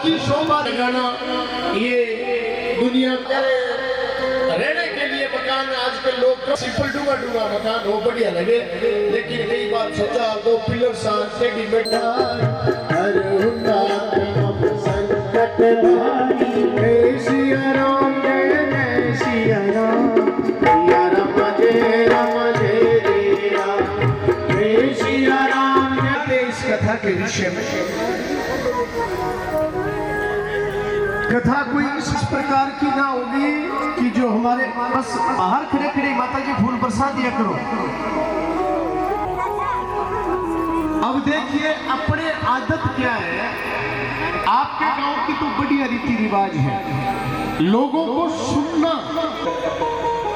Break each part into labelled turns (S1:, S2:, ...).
S1: की शोभा लगाना, ये दुनिया रहने के लिए मकान आजकल लोग सिंपल डूंगा डूंगा मकान हो बढ़िया लगे, लेकिन कई बार सोचा 2 पिलर साथ टेढ़ी बेटा कथा के विषय में कथा कोई इस प्रकार की ना होगी कि जो हमारे बस बाहर खड़े खड़े माता जी फूल प्रसाद दिया करो। अब देखिए अपने आदत क्या है, आपके गांव की तो बढ़िया रीति रिवाज है, लोगों को सुनना,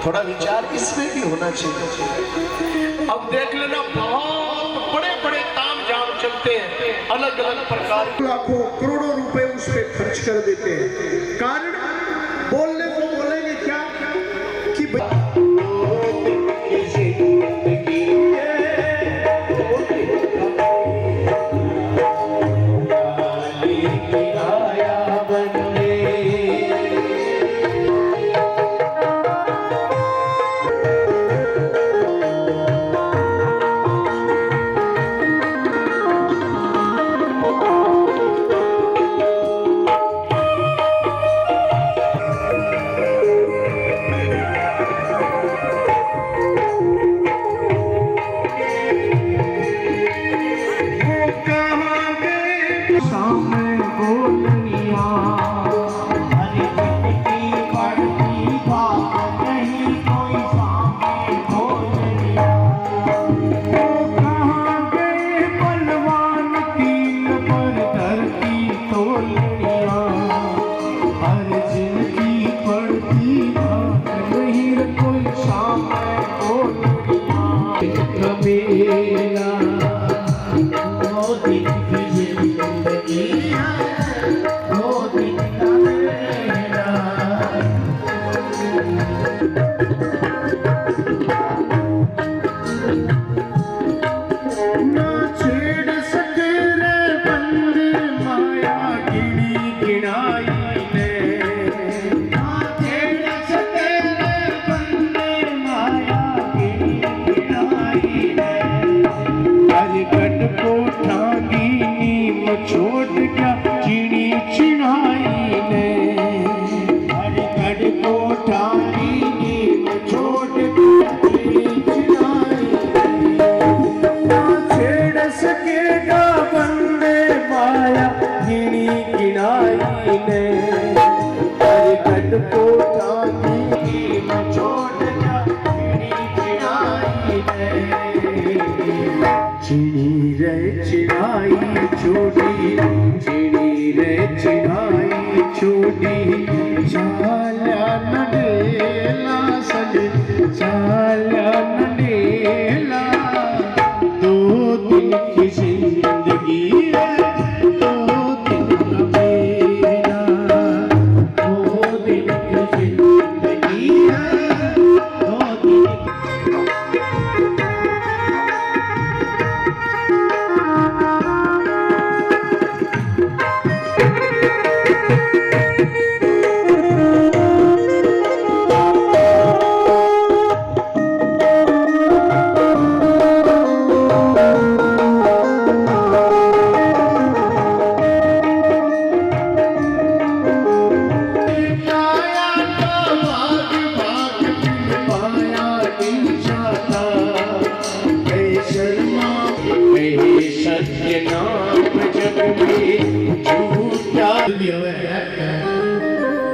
S1: थोड़ा विचार इसमें भी होना चाहिए। अब देख लेना बहुत बड़े बड़े ताम झाम चलते हैं, अलग अलग प्रकार, लाखों करोड़ों रुपए उस पे खर्च कर देते हैं। कारण बोलने को बोलेंगे क्या कि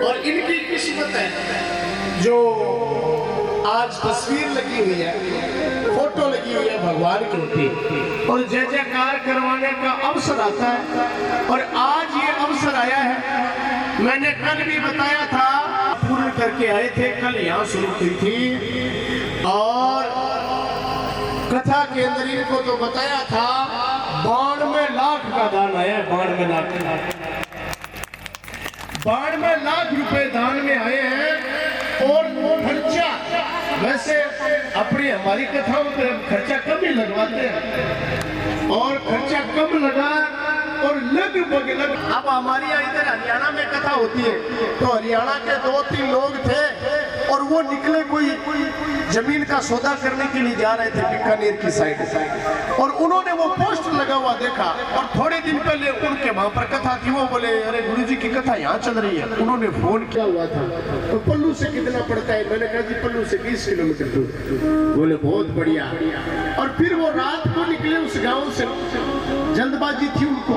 S1: और इनकी किस्मत है जो आज तस्वीर लगी हुई है, फोटो लगी हुई है भगवान की, और जय जयकार करवाने का अवसर आता है। और आज ये अवसर आया है, मैंने कल भी बताया था, पूर्ण करके आए थे, कल यहाँ शुरू हुई थी, और कथा के अंदर इनको तो बताया था 92 लाख का दान आया है, 92 लाख रुपए दान में आए हैं। और खर्चा वैसे अपनी हमारी कथाओं पर खर्चा कम ही लगवाते हैं, और खर्चा कम लगा और लगभग अब हमारी यहाँ इधर हरियाणा में कथा होती है, तो हरियाणा के 2-3 लोग थे और वो निकले कोई जमीन का सौदा करने के लिए जा रहे थे बीकानेर की साइड, और उन्होंने वो पोस्टर लगा हुआ देखा, और थोड़े दिन पहले उनके वहां पर कथा थी। वो बोले अरे गुरुजी की कथा यहाँ चल रही है। उन्होंने फोन किया हुआ था, तो पल्लू से कितना पड़ता है? मैंने कहा जी पल्लू से 20 किलोमीटर दूर। बोले बहुत बढ़िया। और फिर वो रात को निकले उस गाँव से, जल्दबाजी थी उनको,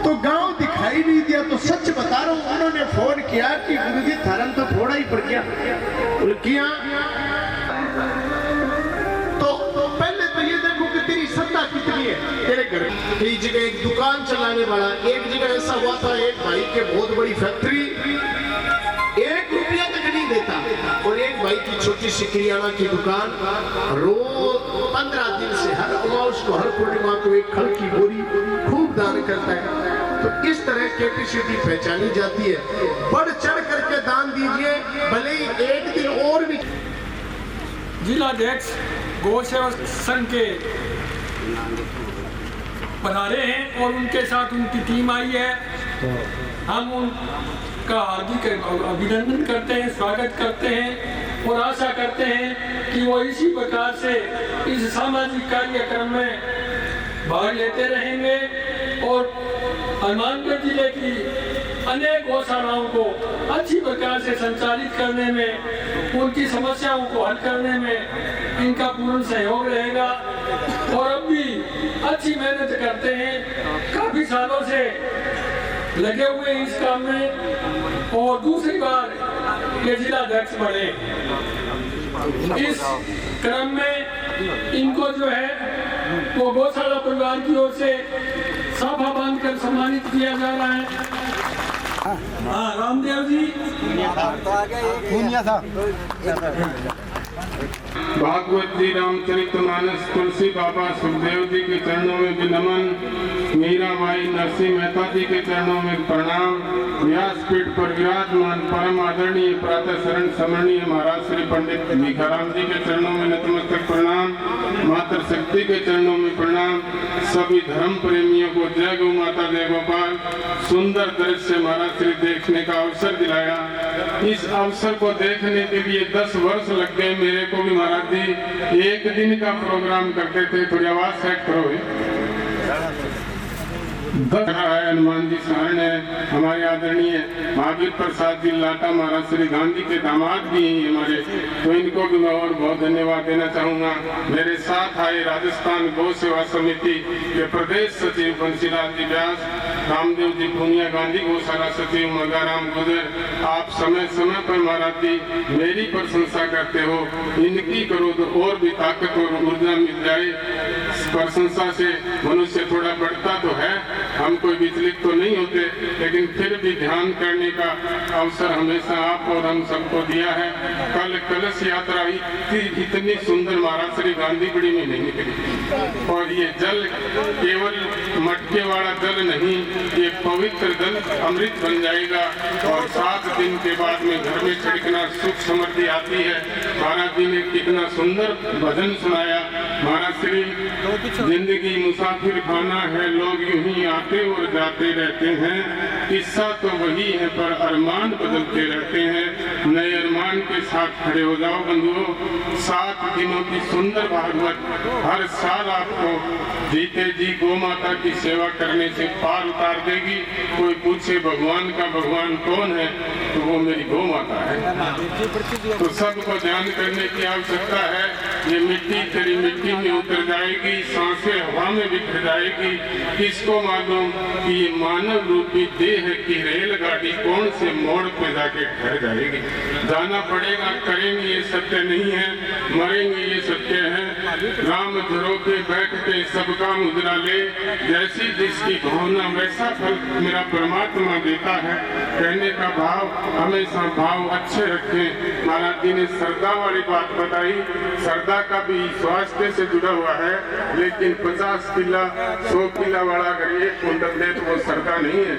S1: तो गांव दिखाई नहीं दिया। तो सच बता रहा हूं, उन्होंने फोन किया कि गुरुजी धर्म तो थोड़ा ही पड़ गया। किया तो पहले तो ये देखो कि तेरी श्रद्धा कितनी है तेरे घर। एक जगह एक दुकान चलाने वाला, एक जगह ऐसा हुआ था एक भाई के बहुत बड़ी फैक्ट्री, 1 रुपया तक नहीं देता, और एक भाई की छोटी सी किराना की दुकान, रोज 15 दिन से हर अमावस को, हर पूर्णिमा को एक खल की बोरी खूब दान करता है। तो इस तरह कैपेसिटी पहचानी जाती है। बढ़ चढ़ करके दान दीजिए, भले ही एक दिन और भी।
S2: जिलाध्यक्ष गौ सेवा संघ के पधारे हैं और उनके साथ उनकी टीम आई है। हम उनका हार्दिक अभिनंदन करते हैं, स्वागत करते हैं और आशा करते हैं कि वो इसी प्रकार से इस सामाजिक कार्यक्रम में भाग लेते रहेंगे और हनुमानगढ़ जिले की अनेक गौशालाओं को अच्छी प्रकार से संचालित करने में, उनकी समस्याओं को हल करने में इनका पूर्ण सहयोग रहेगा। और अब भी अच्छी मेहनत करते हैं, काफी सालों से लगे हुए इस काम में, और दूसरी बार ये जिलाध्यक्ष बने। इस क्रम में इनको जो है वो गौशाला परिवार की ओर से साफा बांधकर सम्मानित किया जा रहा है। हाँ, रामदेव जी
S3: भागवत जी रामचरितमानस, तुलसी बाबा सुखदेव जी के चरणों में भी नमन, मीराबाई नरसिंह मेहता जी के चरणों में प्रणाम, व्यासपीठ पर विराजमान परम आदरणीय प्रातः शरण स्मरणीय महाराज श्री पंडित भिखाराम जी के चरणों में नतमस्तक प्रणाम, मातृ शक्ति के चरणों में प्रणाम। सभी धर्म प्रेमियों को जय गौ माता जय गोपाल। सुंदर दृश्य महाराज श्री देखने का अवसर दिलाया। इस अवसर को देखने के लिए 10 वर्ष लग गए मेरे को भी महाराज जी। एक दिन का प्रोग्राम करते थे, थोड़ी आवाज सेट करो। हनुमान जी शरण है, हमारे आदरणीय महावीर प्रसाद जी लाटा महाराज श्री गांधी के दामाद भी हैं हमारे, तो इनको भी मैं और बहुत धन्यवाद देना चाहूँगा। मेरे साथ आए राजस्थान गौ सेवा समिति के प्रदेश सचिव बंसीलाल जी व्यास, रामदेव जी पूनिया, गांधी गौशाला सचिव मगाराम गुजर। आप समय समय पर महाराज जी मेरी प्रशंसा करते हो, इनकी करो तो और भी ताकत और ऊर्जा मिल जाए। प्रशंसा से मनुष्य थोड़ा बढ़ता तो है, हम कोई विचलित तो नहीं होते, लेकिन फिर भी ध्यान करने का अवसर हमेशा आप और हम सबको दिया है। कल कलश यात्रा इतनी सुंदर महाराज श्री गांधी बड़ी में नहीं निकली, और ये जल केवल मटके वाला जल नहीं, ये पवित्र जल अमृत बन जाएगा, और 7 दिन के बाद में घर में छिड़कना सुख समृद्धि आती है। महाराज जी ने कितना सुंदर भजन सुनाया। महाराज श्री जिंदगी मुसाफिर खाना है, लोग यूं ही आते और जाते रहते हैं, किस्सा तो वही है पर अरमान बदलते रहते हैं। नए अरमान के साथ खड़े हो जाओ बंधुओं। 7 दिनों की सुंदर भागवत हर साल आपको जीते जी गौ माता की सेवा करने से पार उतार देगी। कोई पूछे भगवान का भगवान कौन है, तो वो मेरी गौ माता है। तो सबको ध्यान करने की आवश्यकता है। ये मिट्टी तेरी मिट्टी में उतर जाएगी, सांसें हवा में बिखर जाएगी। किसको मालूम कि ये मानव रूपी देह की रेलगाड़ी कौन से मोड़ पे जाके ठहर जाएगी। जाना पड़ेगा, करेंगे ये सत्य नहीं है, मरेंगे ये सत्य है। राम झरोके बैठ के सबका मुद्रा ले, जैसी जिसकी भावना वैसा फल मेरा परमात्मा देता है। कहने का भाव हमेशा भाव अच्छे रखें। महाराज जी ने श्रद्धा वाली बात बताई। श्रद्धा का भी स्वास्थ्य से जुड़ा हुआ है, लेकिन 50 किला 100 किला वाला अगर एक कुंटल दे तो वो श्रद्धा नहीं है।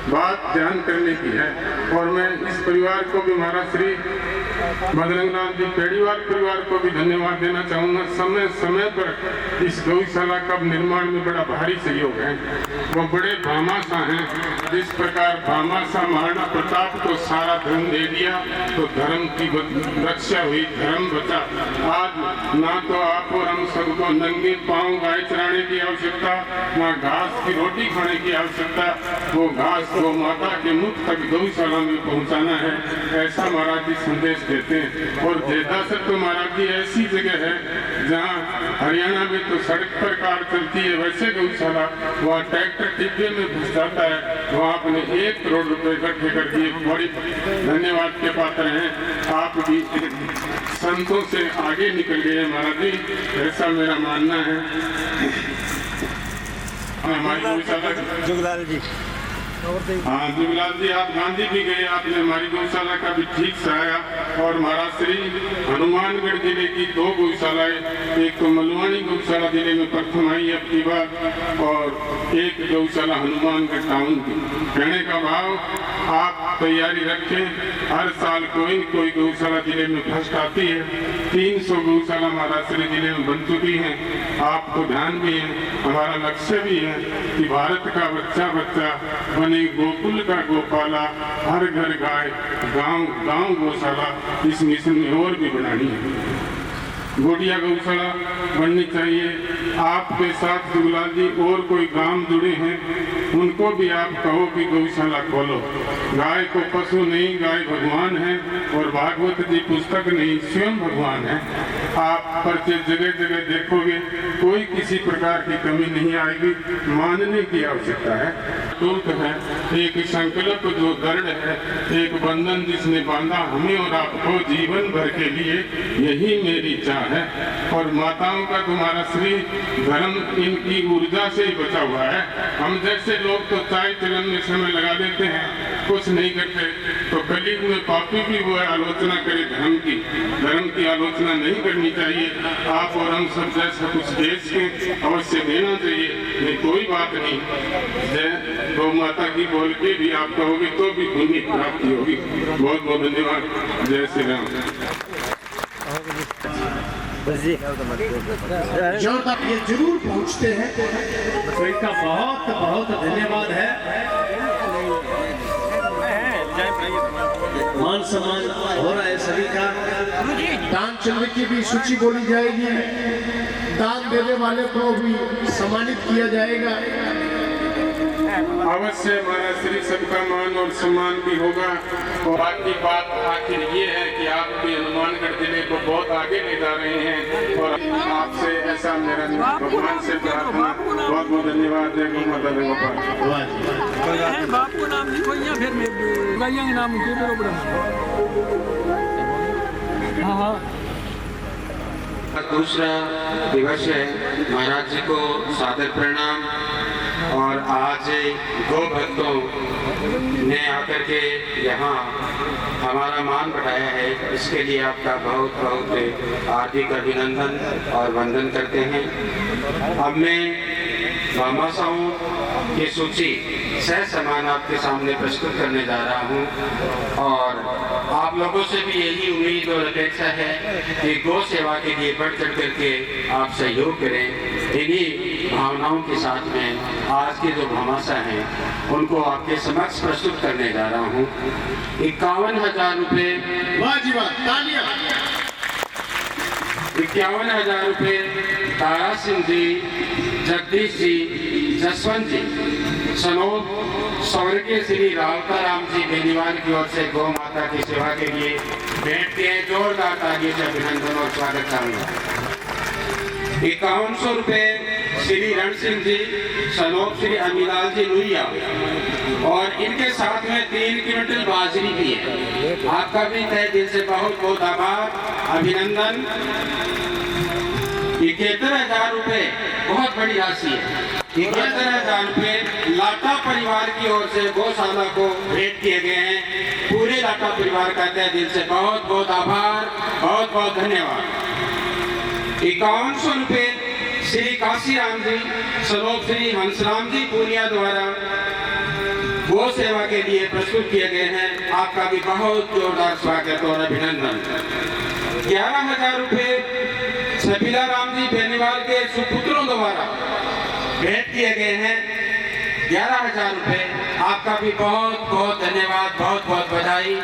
S3: बात ध्यान करने की है। और मैं इस परिवार को भी महाराज श्री बजरंगलाल जी पेड़ीवाल परिवार को भी धन्यवाद देना चाहूँगा। समय समय पर इस गौशाला का निर्माण में बड़ा भारी सहयोग है। वो बड़े भामाशाह हैं। जिस प्रकार भामाशाह महाराणा प्रताप को सारा धर्म दे दिया तो धर्म की रक्षा हुई, धर्म बचा। आज ना तो आप और हम सबको नंगे पांव गाय चराने की आवश्यकता, ना घास की रोटी खाने की आवश्यकता। वो घास गौ माता के मुख तक गौशाला में पहुंचाना है, ऐसा महाराज जी संदेश देते हैं। और जेदासर तो महाराज जी ऐसी जगह है जहाँ हरियाणा में तो सड़क पर कार चलती है, वैसे गौशाला वहाँ ट्रैक्टर टिब्बे में घुस जाता है। वहाँ आपने 1 करोड़ रुपए इकट्ठे कर दिए, बड़ी धन्यवाद के पात्र हैं। आप भी संतों से आगे निकल गए महाराज जी, ऐसा मेरा मानना है। हमारी गौशाला
S4: जुगलाल जी,
S3: हाँ जुगलाल जी, आप गांधी भी गए, आपने हमारी गौशाला का भी ठीक सहाया। और महाराज श्री हनुमानगढ़ जिले की 2 गौशालाएं, एक तो मलवानी गौशाला जिले में प्रथम आई अब की बार, और एक गौशाला हनुमानगढ़ टाउन की। कहने का भाव आप तैयारी रखें, हर साल कोई न कोई गौशाला जिले में फर्स्ट आती है। 300 गौशाला महाराष्ट्र जिले में बन चुकी हैं। आपको ध्यान भी है, हमारा लक्ष्य भी है कि भारत का बच्चा बच्चा बने गोकुल का गोपाला, हर घर गाय, गांव गांव गौशाला। इस मिशन में और भी बनानी है, गोडिया गौशाला बननी चाहिए। आपके साथ जुगलाल जी और कोई गांव जुड़े हैं, उनको भी आप कहो कि गौशाला खोलो। गाय को पशु नहीं, गाय भगवान है, और भागवत जी पुस्तक नहीं, स्वयं भगवान है। आप पर्चे जगह जगह देखोगे, कोई किसी प्रकार की कमी नहीं आएगी। मानने की आवश्यकता है, टूट है, एक संकल्प जो दृढ़ है, एक बंधन जिसने बांधा हमें और आपको जीवन भर के लिए, यही मेरी चाह है। और माताओं का तुम्हारा श्री धर्म इनकी ऊर्जा से ही बचा हुआ है। हम जैसे लोग तो चाय चलन में समय लगा देते हैं, कुछ नहीं करते। तो कलयुग में पापी भी वो आलोचना करे धर्म की आलोचना नहीं करनी चाहिए। आप और हम सब जैसा कुछ देश के अवश्य देना चाहिए, नहीं कोई बात नहीं। जय गौ माता की बोल के भी आप कहोगे तो भी पुण्य प्राप्ति होगी। बहुत बहुत धन्यवाद। जय श्री राम।
S1: जो तक ये जरूर पहुंचते हैं तो इनका बहुत बहुत धन्यवाद है। मान सम्मान हो रहा है सभी का। दान चंद्र की भी सूची बोली जाएगी, दान देने वाले को भी सम्मानित किया जाएगा।
S3: अवश्य हमारा श्री सबका मान और सम्मान भी होगा। और बाकी बात आखिर ये है कि आप भी हनुमानगढ़ जिले को बहुत आगे ले जा रहे हैं, और आपसे ऐसा मेरा भगवान से प्रार्थना। बहुत बहुत धन्यवाद। जय गौ माता दी गोपाल।
S2: बापू नाम लिखो या फिर मैं नाम हाँ।
S5: दूसरा दिवस है, महाराज जी को सादर प्रणाम। और आज गौ भक्तों ने आकर के यहाँ हमारा मान बढ़ाया है, इसके लिए आपका बहुत बहुत हार्दिक अभिनंदन और वंदन करते हैं। अब मैं भामाशाहों की सूची समान आपके सामने प्रस्तुत करने जा रहा हूँ। और आप लोगों से भी यही उम्मीद और अपेक्षा है कि गौ सेवा के लिए बढ़ चढ़ करके आप सहयोग करें। इन्हीं भावनाओं के साथ में आज के जो भामाशाह हैं उनको आपके समक्ष प्रस्तुत करने जा रहा हूँ। 51,000 रुपये।
S1: वाह जी वाह, तालियां।
S5: 51,000 रुपये तारा सिंह जी, जगदीश जी, जसवंत जी, सनोद स्वर्गीय श्री रावता राम जी बेनीवाल की ओर से गौ माता की सेवा के लिए भेंट के जोरदार तालियों से अभिनंदन और स्वागत करूंगा। 5100 रुपये श्री रण सिंह जी, सनोद श्री अमीलाल जी लुहिया, और इनके साथ में 3 क्विंटल बाजरी भी है। आपका भी तहे दिल से बहुत बहुत आभार, अभिनंदन। 71,000 रुपये बहुत बड़ी राशि है। 71,000 रुपये लाटा परिवार की ओर से गौशाला को भेंट किए गए हैं। पूरे लाटा परिवार का तहे दिल से बहुत बहुत आभार, बहुत बहुत धन्यवाद। 5100 रुपये श्री काशीराम जी, सलोक श्री हंसराम जी पूनिया द्वारा गो सेवा के लिए प्रस्तुत किए गए हैं। आपका भी बहुत जोरदार स्वागत और अभिनंदन। 11,000 रुपये सबीला राम जी बेनीवाल के सुपुत्रों द्वारा भेंट किए गए हैं। 11,000 रुपये, आपका भी बहुत बहुत धन्यवाद, बहुत बहुत बधाई।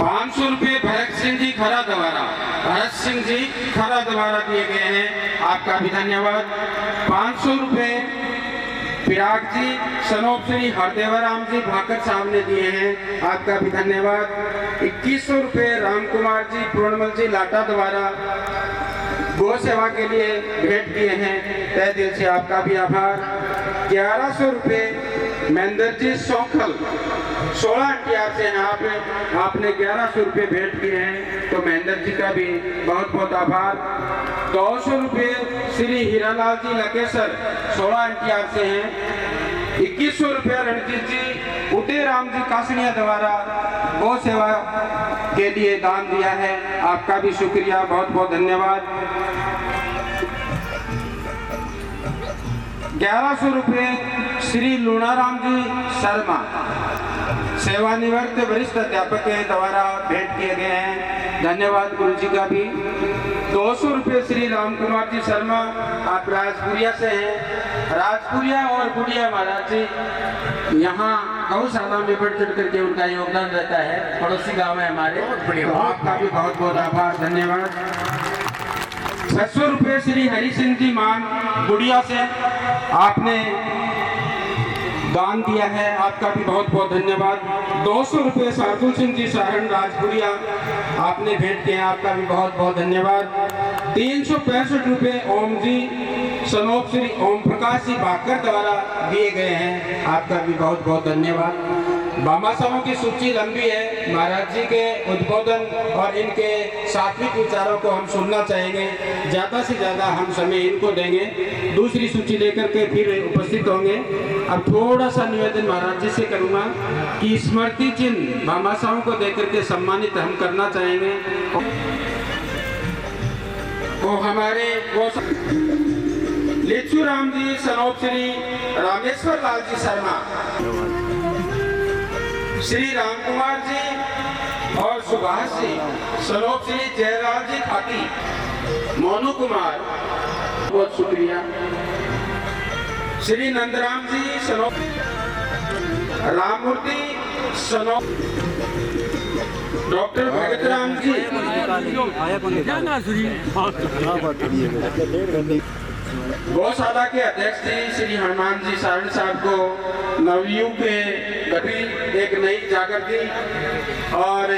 S5: 500 रुपये भरत सिंह जी खरा द्वारा दिए गए हैं, आपका भी धन्यवाद। 500 रुपये पिराग जी सनोप श्री हरदेवराम जी भाकर साहब ने दिए हैं, आपका भी धन्यवाद। 2100 रुपये राम कुमार जी पूर्णमल जी लाटा द्वारा गो सेवा के लिए भेंट किए हैं, तहे दिल से आपका भी आभार। 1100 रुपये महेंद्र जी सौखल 16 एनटीआर से हैं, आपने 1100 रुपये भेंट किए हैं, तो महेंद्र जी का भी बहुत बहुत आभार। 200 रुपये श्री हीरालाल जी लकेसर 16 एनटीआर से हैं। 2100 रुपये रणजीत जी उदय राम जी कासनिया द्वारा गौ सेवा के लिए दान दिया है, आपका भी शुक्रिया, बहुत बहुत धन्यवाद। 1100 रुपये श्री लूणाराम जी शर्मा सेवानिवृत्त वरिष्ठ अध्यापक के द्वारा भेंट किए गए हैं, धन्यवाद गुरु जी का भी। 200 रुपये श्री राम कुमार जी शर्मा, आप राजपुरिया से हैं। राजपुरिया और बुढ़िया महाराज जी यहाँ गौशाला में बढ़ चढ़ करके उनका योगदान रहता है, पड़ोसी गांव है हमारे, तो आपका भी बहुत बहुत आभार, धन्यवाद। 600 रुपये श्री हरि सिंह जी मान बुढ़िया से आपने दान दिया है, आपका भी बहुत बहुत धन्यवाद। 200 रुपये शार्दुल सिंह जी सारण राजपुरिया आपने भेंट किया, आपका भी बहुत बहुत धन्यवाद। 365 रुपये ओम जी सनोप श्री ओम प्रकाश जी भाकर द्वारा दिए गए हैं, आपका भी बहुत बहुत धन्यवाद। भामाशाहों की सूची लंबी है, महाराज जी के उद्बोधन और इनके सात्विक विचारों को हम सुनना चाहेंगे, ज़्यादा से ज़्यादा हम समय इनको देंगे, दूसरी सूची लेकर के फिर उपस्थित होंगे। अब थोड़ा सा निवेदन महाराज जी से करूँगा कि स्मृति चिन्ह भामाशाहों को देकर के सम्मानित हम करना चाहेंगे। वो हमारे लिच्छू राम जी सनोप श्री रामेश्वर लाल जी शर्मा, श्री राम कुमार जी और सुभाष जी सनोप श्री जयलाल जी खाती, मोनू कुमार, बहुत शुक्रिया। श्री नंदराम जी सनोप, राममूर्ति सनोप, डॉक्टर भगत राम जी, गौशाला के अध्यक्ष जी श्री हनुमान जी सारण साहब को नवयुग के गति एक नई जागृति और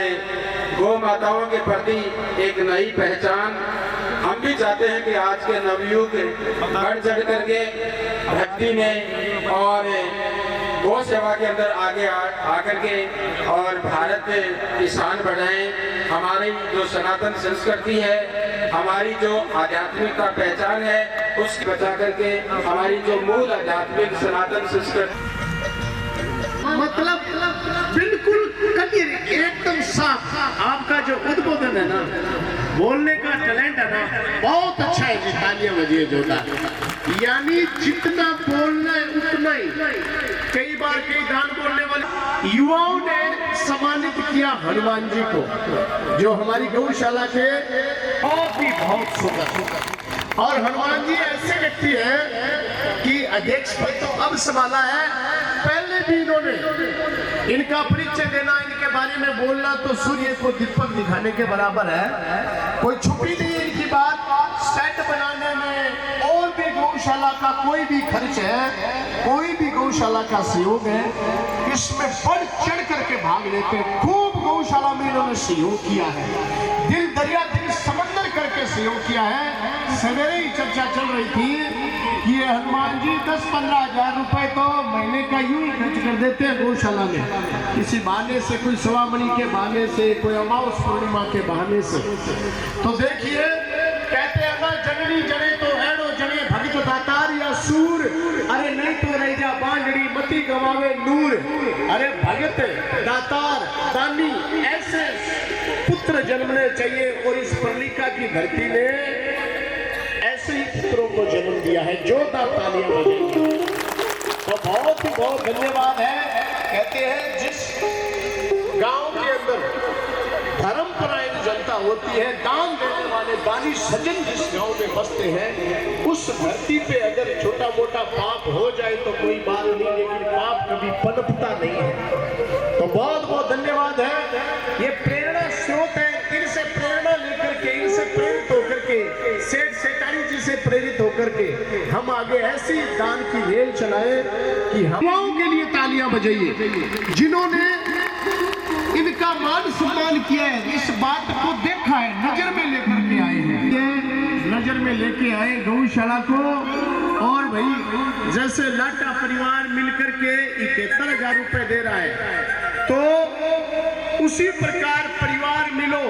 S5: गौ माताओं के प्रति एक नई पहचान, हम भी चाहते हैं कि आज के नवयुग बढ़ चढ़ करके भक्ति में और गौ सेवा के अंदर आगे आकर के और भारत की शान बढ़ाएं। हमारी जो सनातन संस्कृति है, हमारी जो आध्यात्मिकता पहचान है, उसको बचा करके हमारी जो मूल आध्यात्मिक सनातन संस्कृति,
S1: मतलब बिल्कुल क्लियर, एकदम साफ। आपका जो उद्बोधन है ना, बोलने का टैलेंट है ना, बहुत अच्छा है जी, तालियां बजिए जोरदार। यानी जितना बोलना है उतना ही। कई बार कई गान बोलने वाले युवाओं ने सम्मानित किया हनुमान जी को, जो हमारी गौशाला के बहुत सुंदर। और हनुमान जी ऐसे व्यक्ति है कि अध्यक्ष पद तो अब संभाला है, पहले भी इन्होंने इनका परिचय देना, इनके बारे में बोलना तो सूर्य को दीपक दिखाने के बराबर है। कोई छुपी नहीं है इनकी बात। सेट बनाने में और भी गौशाला का कोई भी खर्च है, कोई भी गौशाला का सहयोग है, इसमें बढ़ चढ़ करके भाग लेते हैं। खूब गौशाला में इन्होंने सहयोग किया है, दिल दरिया दिल समंदर करके सहयोग किया है। सवेरे ही चर्चा चल रही थी कि ये हनुमान जी 10-15 हजार रुपए तो महीने का यूं ही खर्च कर देते हैं गौशाला में, किसी बहाने से, कोई सवामणि के बहाने से, कोई अमावस पूर्णिमा के बहाने से। तो देखिए, कहते हैं ना, जननी जने तो एड़ो जने भगत दातार या सूर, अरे नहीं तो रह जा बांझड़ी मती गवावे नूर। अरे भगत दातार दानी ऐसे पुत्र जन्मने चाहिए, और इस पर्लिका की धरती ने ऐसे ही पुत्रों को जन्म दिया है। जोरदार तालियां बजाइए। तो बहुत धन्यवाद है। कहते हैं जिस गांव के अंदर धर्मपरायण जनता होती है, दान देने वाले दानी सज्जन जिस गांव में बसते हैं, उस धरती पे अगर छोटा मोटा पाप हो जाए तो कोई बात नहीं, लेकिन पाप कभी पनपता नहीं है। तो बहुत धन्यवाद है। ये प्रेरणा स्रोत है, इनसे प्रेरणा लेकर के, इनसे प्रेरित होकर के, सेठ सेठानी जी से प्रेरित होकर के हम आगे ऐसी दान की रेल चलाए कि हम के लिए तालियां बजाइए जिन्होंने इनका मान सम्मान किया है, इस बात को देखा है, नजर में लेकर के आए हैं, ये नजर में लेके आए गौशाला को। और भाई जैसे लाटा परिवार मिलकर के 71,000 रुपए दे रहा है, तो उसी प्रकार परिवार मिलो।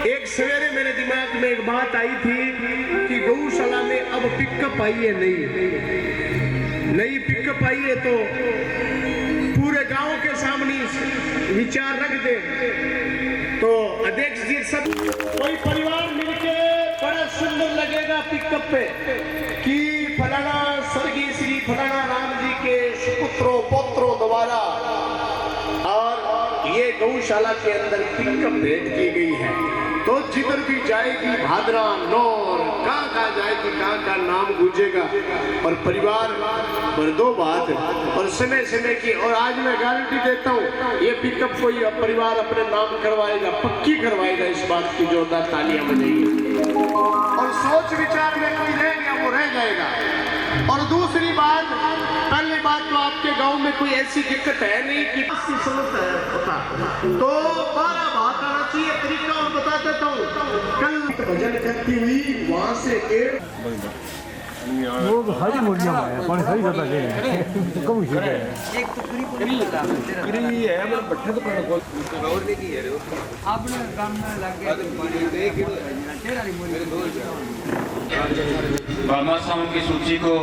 S1: एक सवेरे मेरे दिमाग में एक बात आई थी कि गौशाला में अब पिकअप आई है, नई पिकअप आई है, तो पूरे गांव के सामने विचार रख दे तो अध्यक्ष जी सब कोई परिवार मिलके बड़ा सुंदर लगेगा पिकअप पे कि फलाना स्वर्गीय श्री फलाना राम जी के सुपुत्रों पौत्रों द्वारा और ये गौशाला के अंदर पिकअप भेंट की गई है। तो जिधर भी जाएगी भादरा नौर कहाँ जाएगी, कहाँ नाम गूंजेगा और परिवार पर दो बात और समय समय की। और आज मैं गारंटी देता हूँ ये पिकअप कोई परिवार अपने नाम करवाएगा, पक्की करवाएगा, इस बात की जोरदार तालियां बजाइए। और सोच विचार में कोई रह गया वो रह जाएगा। और दूसरी बात, पहली बात तो आपके गांव में कोई ऐसी दिक्कत है नहीं कि तो 12 बात आना चाहिए तरीका और बता देता हूँ। कल भजन करती हुई वहां से
S4: वो हरी मुर्गियां है, पानी सही करता है कम ही है। एक तो फ्री है मतलब बट्ठे तो पर और नहीं है आपने काम में लग गया तो पानी दे के तेरा मुर्गी
S5: बाबा साहब की सूची को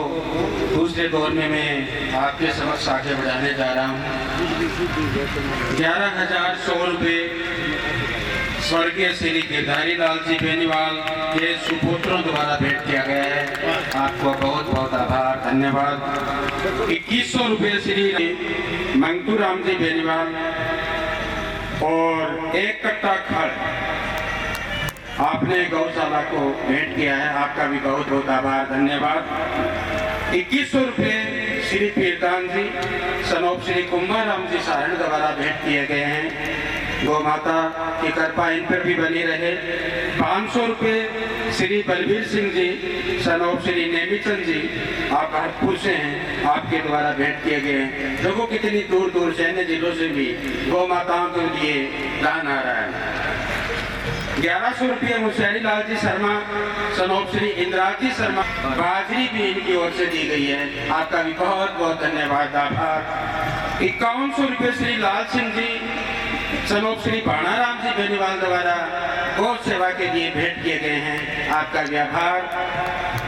S5: दूसरे दौर में मैं आपके समक्ष आगे बढ़ाने जा रहा हूँ। 11,100 रुपये स्वर्गीय श्री गिरधारी लाल जी बेनीवाल के सुपुत्रों द्वारा भेंट किया गया है। आपको बहुत बहुत आभार, धन्यवाद। 2100 रुपये श्री मंगतू राम जी बेनीवाल और 1 कट्टा खड़ आपने गौशाला को भेंट किया है। आपका भी बहुत बहुत आभार, धन्यवाद। 2100 रुपये श्री पीरदान जी सनोप श्री कुंभा राम जी सारण द्वारा भेंट किए गए हैं। गौ माता की कृपा इन पर भी बनी रहे। 500 रुपये श्री बलबीर सिंह जी सनोप श्री नेमीचंद जी, आप भरतपुर से हैं, आपके द्वारा भेंट किए गए हैं। देखो कितनी दूर दूर से अन्य जिलों से भी गौ माताओं के लिए दान आ रहा है। 1100 रुपये मुशहरी लाल जी शर्मा सनोप श्री इंद्राज जी शर्मा, बाजरी भी इनकी ओर से दी गई है। आपका भी बहुत बहुत धन्यवाद, आभार। 5100 रुपये श्री लाल सिंह जी सनोप श्री भाणाराम जी बेनीवाल द्वारा गौ सेवा के लिए भेंट किए गए हैं। आपका भी आभार।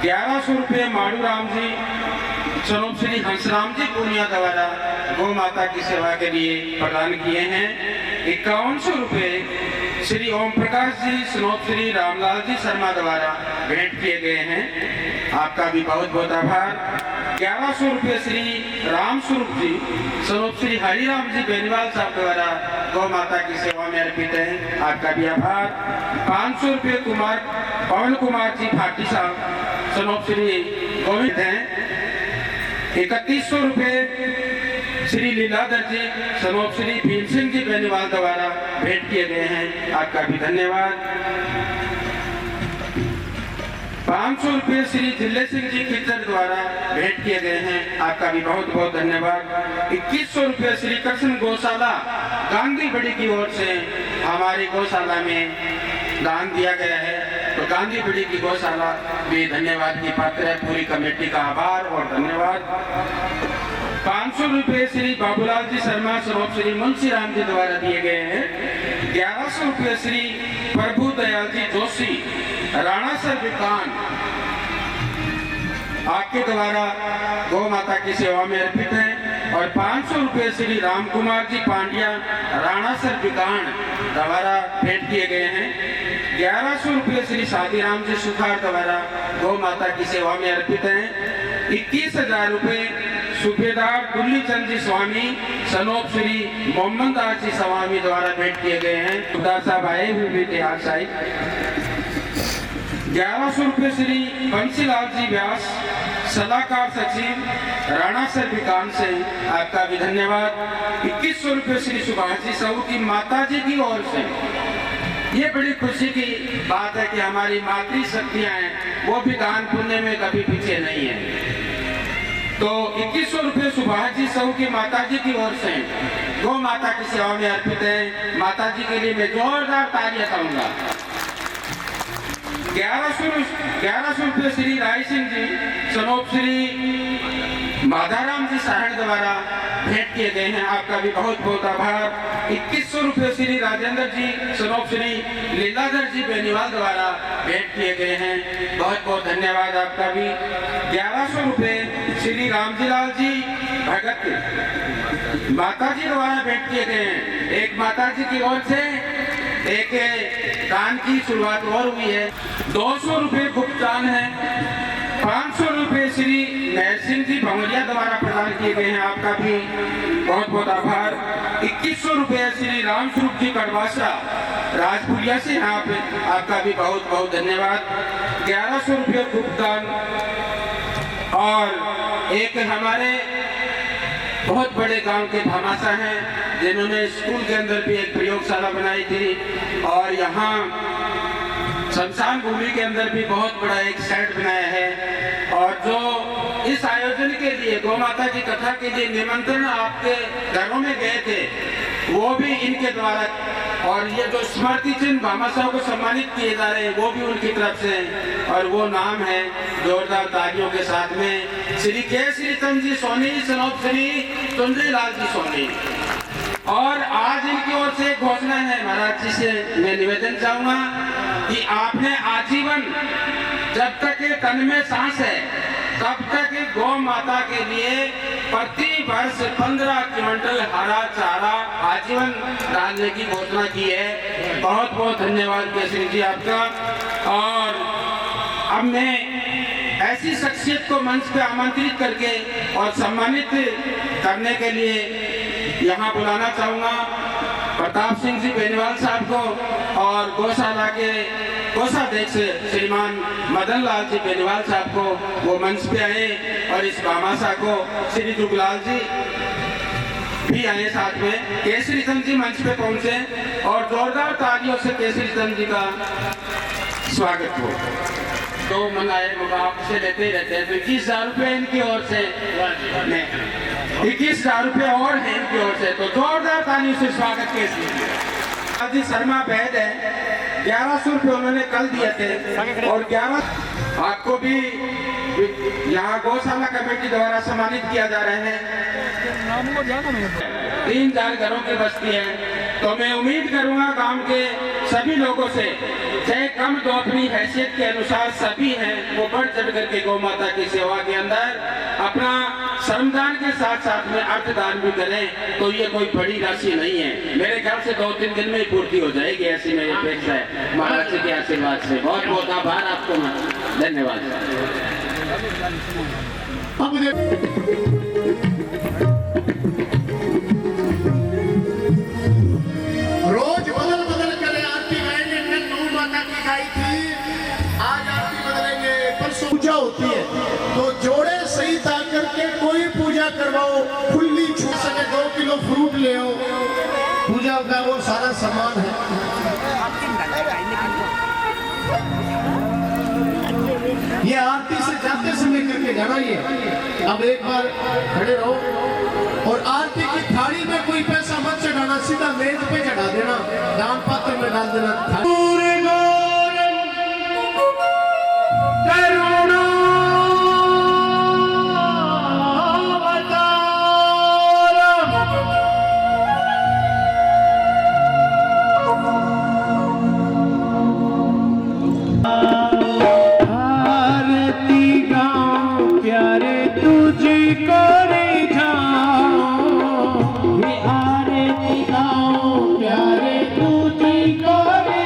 S5: 1100 रुपये माड़ू राम जी सनोप श्री हंसराम जी पूनिया द्वारा गौ माता की सेवा के लिए प्रदान किए हैं। 5100 रुपये श्री ओम प्रकाश जी सनोप श्री रामलाल जी शर्मा द्वारा भेंट किए गए हैं। आपका भी बहुत बहुत आभार। 1100 रुपये श्री राम स्वरूप जी सनोप श्री हरिराम जी बेनीवाल साहब द्वारा गौ माता की सेवा में अर्पित है। आपका भी आभार। 500 रुपये कुमार पवन कुमार जी भाटी साहब सनोप श्री गोविंद हैं। 3100 रुपये श्री लीलाधर जी सनोप श्री भीम सिंह जी बेनीवाल द्वारा भेंट किए गए हैं। आपका भी धन्यवाद। 500 रुपये श्री जिले सिंह जी किचर द्वारा भेंट किए गए हैं। आपका भी बहुत बहुत धन्यवाद। 2100 रुपये श्री कृष्ण गौशाला गांधी बड़ी की ओर से हमारी गौशाला में दान दिया गया है। तो गांधी बड़ी की गौशाला भी धन्यवाद की पात्र है। पूरी कमेटी का आभार और धन्यवाद। 500 रुपये श्री बाबूलाल जी शर्मा सनोप श्री मुंशी राम जी द्वारा दिए गए हैं। 1100 रुपये श्री प्रभु दयाल जी जोशी राणा सर विकान आपके द्वारा गौ माता की सेवा में अर्पित है। और 500 रुपये श्री राम कुमार जी पांड्या राणा सर विकान द्वारा भेंट किए गए हैं। 1100 रुपये श्री शादीराम जी सुखार द्वारा गौ माता की सेवा में अर्पित हैं। 21,000 रुपये सूबेदार दुल्ली चंद जी स्वामी सनोप श्री मोहम्मद दास जी स्वामी द्वारा भेंट किए गए हैं। खुदा साहब आए हुए भी इतिहास साहिब 1100 रुपये श्री बंसीलाल जी व्यास सलाहकार सचिव राणा सर विकान से आपका भी धन्यवाद। 2100 रुपये श्री सुभाष जी साहू की माता जी की ओर से। ये बड़ी खुशी की बात है कि हमारी मातृ शक्तियां हैं वो भी दान पुण्य में कभी पीछे नहीं है। तो 2100 रुपये सुभाष जी साहू की माता जी की ओर से गौ माता की सेवा में अर्पित है। माता जी के लिए मैं जोरदार तालियां कहूंगा। 1100 रुपये श्री राय सिंह जी सनोप श्री माधाराम जी साहड़ द्वारा भेंट किए गए हैं। आपका भी बहुत बहुत आभार। 2100 रुपये श्री राजेंद्र जी सनोप श्री लीलाधर जी बेनीवाल द्वारा भेंट किए गए हैं। बहुत बहुत धन्यवाद आपका भी। 1100 रुपये श्री रामजीलाल जी भगत माता जी द्वारा भेंट किए गए हैं। एक माता जी की ओर से एक दान की शुरुआत और हुई है। 200 रुपये भुगतान है। 500 रुपये श्री नहर सिंह जी भंवरिया द्वारा प्रदान किए गए हैं। आपका भी बहुत बहुत आभार। 2100 रुपये श्री राम स्वरूप जी कड़वासा राजपुरिया से यहाँ पे आपका भी बहुत बहुत धन्यवाद। 1100 रुपये भुगतान। और एक हमारे बहुत बड़े गांव के भामाशा हैं जिन्होंने स्कूल के अंदर भी एक प्रयोगशाला बनाई थी और यहाँ शमशान भूमि के अंदर भी बहुत बड़ा एक सेट बनाया है। और जो इस आयोजन के लिए गौ माता की कथा के लिए निमंत्रण आपके घरों में गए थे वो भी इनके द्वारा। और ये जो स्मृति चिन्ह भामाशाह को सम्मानित किए जा रहे हैं वो भी उनकी तरफ से हैं। और वो नाम है जोरदार तालियों के साथ में श्री केसरी चंद जी सोनी सनोप श्री सुंदरीलाल जी सोनी। और आज इनकी ओर से घोषणा है महाराज जी से मैं निवेदन चाहूंगा कि आपने आजीवन जब तक ये तन में सांस है तब तक गौ माता के लिए प्रति वर्ष 15 क्विंटल हरा चारा आजीवन डालने की घोषणा की है। बहुत बहुत धन्यवाद केसरी जी आपका। और अब मैं ऐसी शख्सियत को मंच पे आमंत्रित करके और सम्मानित करने के लिए यहाँ बुलाना चाहूंगा प्रताप सिंह जी बेनीवाल साहब को और गौशाला के कोषाध्यक्ष श्रीमान मदन लाल जी बेनीवाल साहब को वो मंच पे आए। और इस भामाशाह को श्री जुगलाल जी भी आए साथ में। केसरी चंद जी मंच पे पहुंचे और जोरदार तालियों से केसरी चंद जी का स्वागत हो। तो मंगाए मुकाम से लेते ही रहते हैं। तो 21,000 रुपये इनकी ओर से 21,000 रुपये और है इनकी ओर से। तो जोरदार तालियों से स्वागत केसरी जी। शर्मा बैद है 1100 रुपये उन्होंने कल दिए थे। और 11 आपको भी यहाँ गौशाला कमेटी द्वारा सम्मानित किया जा रहा है। 3-4 घरों की बस्ती है। तो मैं उम्मीद करूंगा गांव के सभी लोगों से चाहे कम दो अपनी हैसियत के अनुसार सभी हैं वो बढ़ चढ़ करके गौ माता की सेवा के अंदर अपना श्रमदान के साथ साथ में अर्थदान भी करें। तो ये कोई बड़ी राशि नहीं है। मेरे ख्याल से 2-3 दिन में ही पूर्ति हो जाएगी ऐसी मेरी अपेक्षा है महाराज जी के आशीर्वाद से। बहुत बहुत आभार आपको। धन्यवाद।
S1: रोज बदल बदल कर आरती गाएंगे। कल गौ माता की गाई थी, आज आरती बदलेंगे, परसों पूजा होती है। तो जोड़े सही था करके कोई पूजा करवाओ, खुली छूट सके 2 किलो फ्रूट ले आओ। पूजा का वो सारा सामान है। ये आरती से जाते समय करके जाना ही है। अब एक बार खड़े रहो और आरती की थाली में कोई पैसा मत चढ़ाना, सीधा मेज पे चढ़ा देना, दान पात्र में डाल देना।
S6: प्यारे तुझको रे जाओ, आरती गाओ प्यारे तुझको रे